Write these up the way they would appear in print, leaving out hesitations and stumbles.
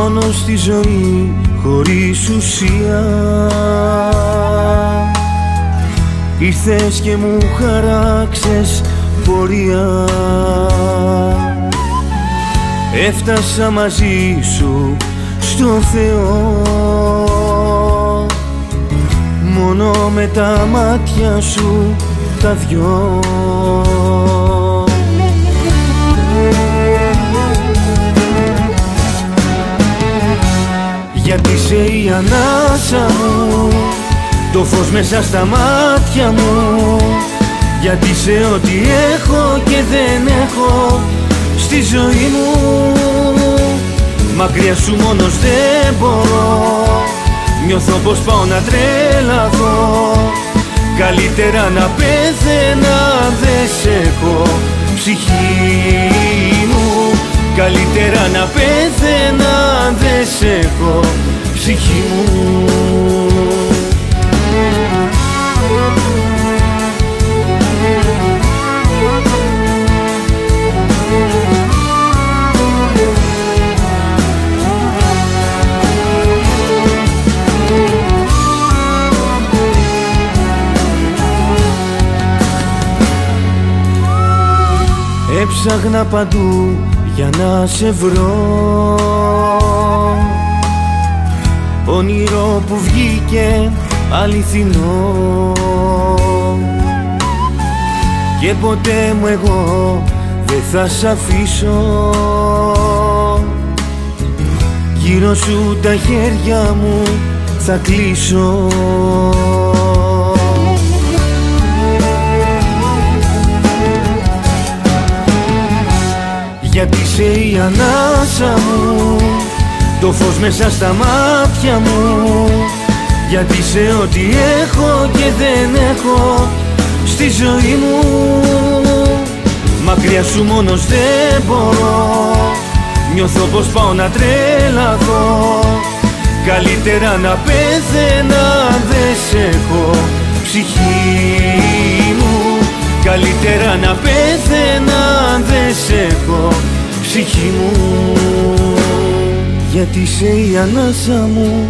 μόνο στη ζωή χωρίς ουσία. Ήρθες και μου χαράξες πορεία. Έφτασα μαζί σου στο Θεό, μόνο με τα μάτια σου τα δυο. Γιατί είσαι η ανάσα μου, το φως μέσα στα μάτια μου. Γιατί είσαι ό,τι έχω και δεν έχω στη ζωή μου. Μακριά σου μόνος δεν μπορώ, νιώθω πως πάω να τρελαθώ. Καλύτερα να πέθαινα δεν σ' έχω ψυχή μου. Καλύτερα να πέθαινα δεν σ' έχω ψυχή μου. Έψαχνα παντού για να σε βρω, όνειρο που βγήκε αληθινό. Και ποτέ μου εγώ δεν θα σ' αφήσω, γύρω σου τα χέρια μου θα κλείσω. Γιατί είσαι η ανάσα μου, το φως μέσα στα μάτια μου. Γιατί είσαι ό,τι έχω και δεν έχω στη ζωή μου. Μακριά σου μόνος δεν μπορώ, νιώθω πως πάω να τρελαθώ. Καλύτερα να πέθαινα δεν σ' έχω ψυχή μου. Καλύτερα να πέθαινα δεν σ' έχω ψυχή μου. Γιατί είσαι η ανάσα μου,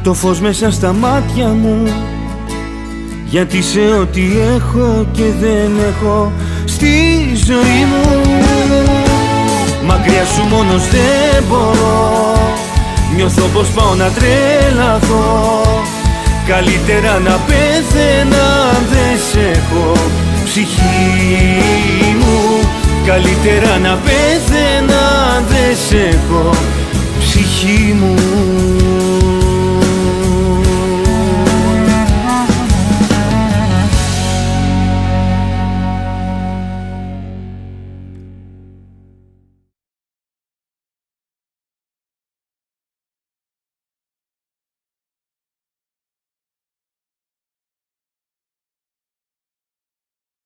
το φως μέσα στα μάτια μου. Γιατί είσαι ό,τι έχω και δεν έχω στη ζωή μου. Μακριά σου μόνος δεν μπορώ, νιώθω πως πάω να τρελαθώ. Καλύτερα να πέθαινα δεν σ' έχω ψυχή μου. Καλύτερα να πέθαινα δεν σ' έχω ψυχή μου.